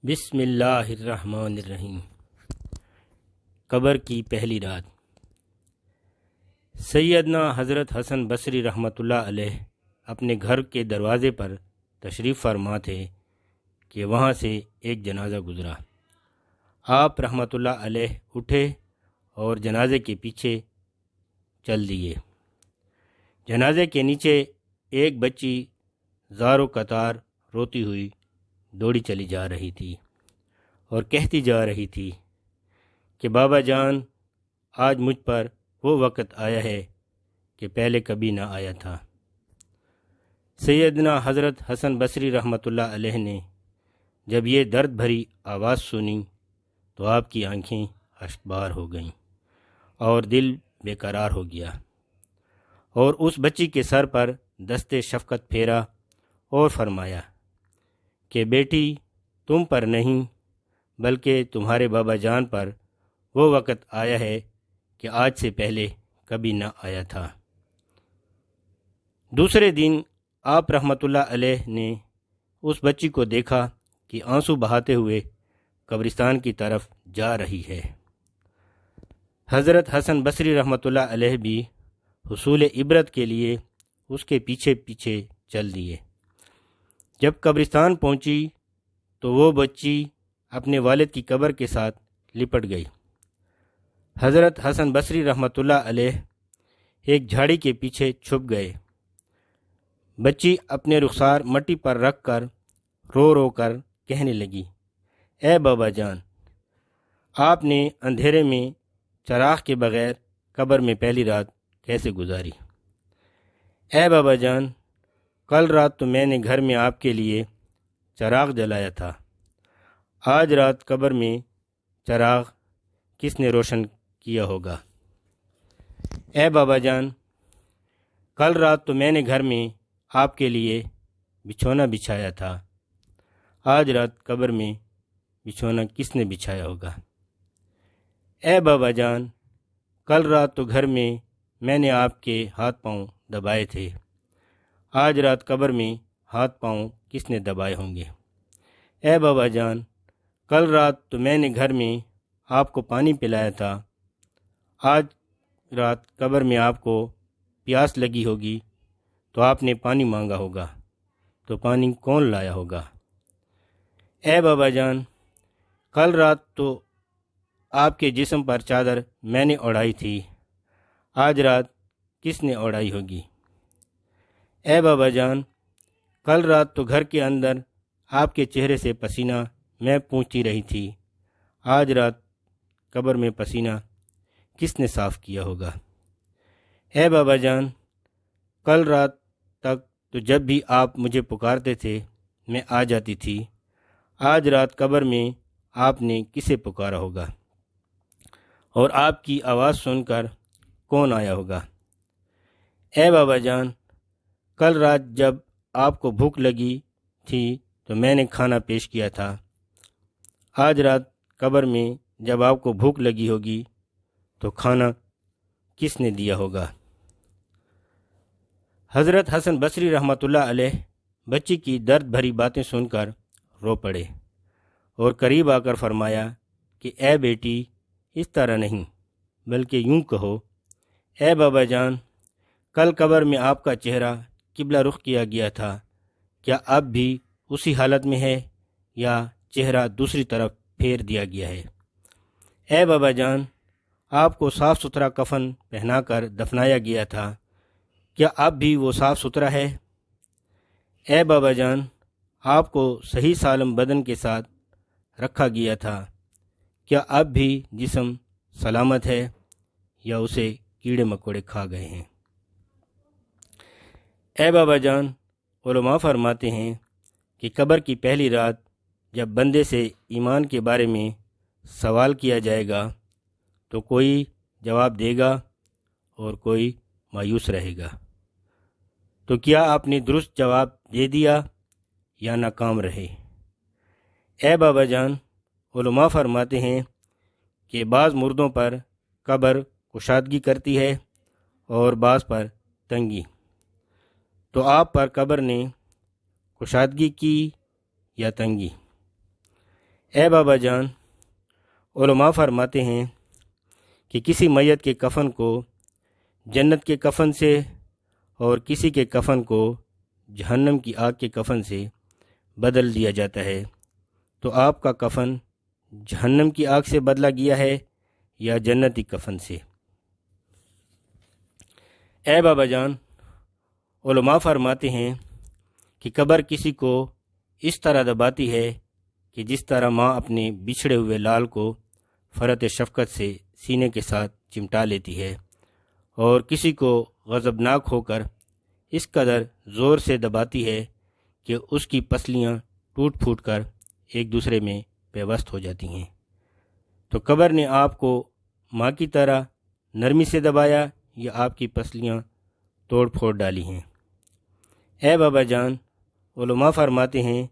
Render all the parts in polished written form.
بسم اللہ الرحمن الرحیم۔ قبر کی پہلی رات۔ سیدنا حضرت حسن بصری رحمۃ اللہ علیہ اپنے گھر کے دروازے پر تشریف فرما تھے کہ وہاں سے ایک جنازہ گزرا۔ آپ رحمۃ اللہ علیہ اٹھے اور جنازے کے پیچھے چل دیے۔ جنازے کے نیچے ایک بچی زار و قطار روتی ہوئی دوڑی چلی جا رہی تھی اور کہتی جا رہی تھی کہ بابا جان، آج مجھ پر وہ وقت آیا ہے کہ پہلے کبھی نہ آیا تھا۔ سیدنا حضرت حسن بصری رحمۃ اللہ علیہ نے جب یہ درد بھری آواز سنی تو آپ کی آنکھیں اشکبار ہو گئیں اور دل بے قرار ہو گیا، اور اس بچی کے سر پر دست شفقت پھیرا اور فرمایا کہ بیٹی، تم پر نہیں بلکہ تمہارے بابا جان پر وہ وقت آیا ہے کہ آج سے پہلے کبھی نہ آیا تھا۔ دوسرے دن آپ رحمۃ اللہ علیہ نے اس بچی کو دیکھا کہ آنسو بہاتے ہوئے قبرستان کی طرف جا رہی ہے۔ حضرت حسن بصری رحمۃ اللہ علیہ بھی حصول عبرت کے لیے اس کے پیچھے پیچھے چل دیے۔ جب قبرستان پہنچی تو وہ بچی اپنے والد کی قبر کے ساتھ لپٹ گئی۔ حضرت حسن بصری رحمۃ اللہ علیہ ایک جھاڑی کے پیچھے چھپ گئے۔ بچی اپنے رخسار مٹی پر رکھ کر رو رو کر کہنے لگی، اے بابا جان، آپ نے اندھیرے میں چراغ کے بغیر قبر میں پہلی رات کیسے گزاری؟ اے بابا جان، کل رات تو میں نے گھر میں آپ کے لیے چراغ جلایا تھا، آج رات قبر میں چراغ کس نے روشن کیا ہوگا؟ اے بابا جان، کل رات تو میں نے گھر میں آپ کے لیے بچھونا بچھایا تھا، آج رات قبر میں بچھونا کس نے بچھایا ہوگا؟ اے بابا جان، کل رات تو گھر میں نے آپ کے ہاتھ پاؤں دبائے تھے، آج رات قبر میں ہاتھ پاؤں کس نے دبائے ہوں گے؟ اے بابا جان، کل رات تو میں نے گھر میں آپ کو پانی پلایا تھا، آج رات قبر میں آپ کو پیاس لگی ہوگی تو آپ نے پانی مانگا ہوگا، تو پانی کون لایا ہوگا؟ اے بابا جان، کل رات تو آپ کے جسم پر چادر میں نے اڑائی تھی، آج رات کس نے اڑائی ہوگی؟ اے بابا جان، کل رات تو گھر کے اندر آپ کے چہرے سے پسینہ میں پوچھتی رہی تھی، آج رات قبر میں پسینہ کس نے صاف کیا ہوگا؟ اے بابا جان، کل رات تک تو جب بھی آپ مجھے پکارتے تھے میں آ جاتی تھی، آج رات قبر میں آپ نے کسے پکارا ہوگا اور آپ کی آواز سن کر کون آیا ہوگا؟ اے بابا جان، کل رات جب آپ کو بھوک لگی تھی تو میں نے کھانا پیش کیا تھا، آج رات قبر میں جب آپ کو بھوک لگی ہوگی تو کھانا کس نے دیا ہوگا؟ حضرت حسن بصری رحمۃ اللہ علیہ بچی کی درد بھری باتیں سن کر رو پڑے اور قریب آ کر فرمایا کہ اے بیٹی، اس طرح نہیں بلکہ یوں کہو، اے بابا جان، کل قبر میں آپ کا چہرہ قبلہ رخ کیا گیا تھا، کیا اب بھی اسی حالت میں ہے یا چہرہ دوسری طرف پھیر دیا گیا ہے؟ اے بابا جان، آپ کو صاف ستھرا کفن پہنا کر دفنایا گیا تھا، کیا اب بھی وہ صاف ستھرا ہے؟ اے بابا جان، آپ کو صحیح سالم بدن کے ساتھ رکھا گیا تھا، کیا اب بھی جسم سلامت ہے یا اسے کیڑے مکوڑے کھا گئے ہیں؟ اے بابا جان، علماء فرماتے ہیں کہ قبر کی پہلی رات جب بندے سے ایمان کے بارے میں سوال کیا جائے گا تو کوئی جواب دے گا اور کوئی مایوس رہے گا، تو کیا آپ نے درست جواب دے دیا یا ناکام رہے؟ اے بابا جان، علماء فرماتے ہیں کہ بعض مردوں پر قبر کشادگی کرتی ہے اور بعض پر تنگی، تو آپ پر قبر نے کشادگی کی یا تنگی؟ اے بابا جان، علماء فرماتے ہیں کہ کسی میت کے کفن کو جنت کے کفن سے اور کسی کے کفن کو جہنم کی آگ کے کفن سے بدل دیا جاتا ہے، تو آپ کا کفن جہنم کی آگ سے بدلا گیا ہے یا جنتی کفن سے؟ اے بابا جان، علماء فرماتے ہیں کہ قبر کسی کو اس طرح دباتی ہے کہ جس طرح ماں اپنے بچھڑے ہوئے لال کو فرط شفقت سے سینے کے ساتھ چمٹا لیتی ہے، اور کسی کو غضبناک ہو کر اس قدر زور سے دباتی ہے کہ اس کی پسلیاں ٹوٹ پھوٹ کر ایک دوسرے میں پیوست ہو جاتی ہیں۔ تو قبر نے آپ کو ماں کی طرح نرمی سے دبایا یا آپ کی پسلیاں توڑ پھوڑ ڈالی ہیں؟ اے بابا جان، علماء فرماتے ہیں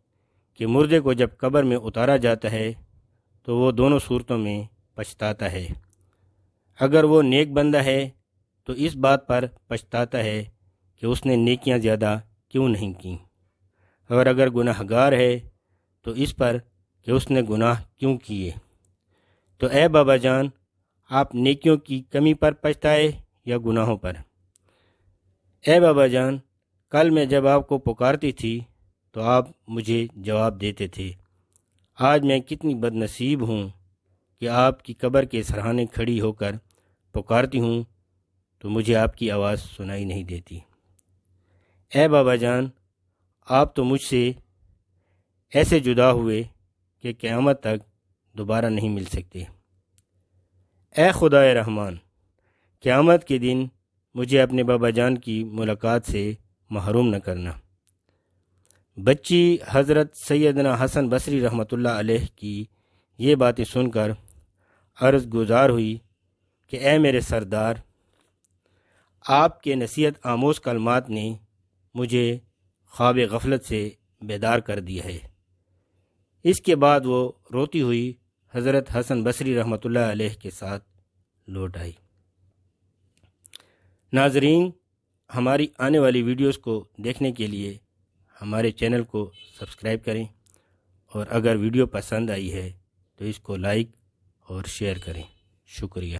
کہ مردے کو جب قبر میں اتارا جاتا ہے تو وہ دونوں صورتوں میں پچھتاتا ہے۔ اگر وہ نیک بندہ ہے تو اس بات پر پچھتاتا ہے کہ اس نے نیکیاں زیادہ کیوں نہیں کیں، اور اگر گناہ گار ہے تو اس پر کہ اس نے گناہ کیوں کیے۔ تو اے بابا جان، آپ نیکیوں کی کمی پر پچھتائے یا گناہوں پر؟ اے بابا جان، کل میں جب آپ کو پکارتی تھی تو آپ مجھے جواب دیتے تھے۔ آج میں کتنی بد نصیب ہوں کہ آپ کی قبر کے سرہانے کھڑی ہو کر پکارتی ہوں تو مجھے آپ کی آواز سنائی نہیں دیتی۔ اے بابا جان، آپ تو مجھ سے ایسے جدا ہوئے کہ قیامت تک دوبارہ نہیں مل سکتے۔ اے خدائے رحمان، قیامت کے دن مجھے اپنے بابا جان کی ملاقات سے محروم نہ کرنا۔ بچی حضرت سیدنا حسن بصری رحمۃ اللہ علیہ کی یہ باتیں سن کر عرض گزار ہوئی کہ اے میرے سردار، آپ کے نصیحت آموز کلمات نے مجھے خواب غفلت سے بیدار کر دیا ہے۔ اس کے بعد وہ روتی ہوئی حضرت حسن بصری رحمۃ اللہ علیہ کے ساتھ لوٹ آئی۔ ناظرین، ہماری آنے والی ویڈیوز کو دیکھنے کے لیے ہمارے چینل کو سبسکرائب کریں، اور اگر ویڈیو پسند آئی ہے تو اس کو لائک اور شیئر کریں۔ شکریہ۔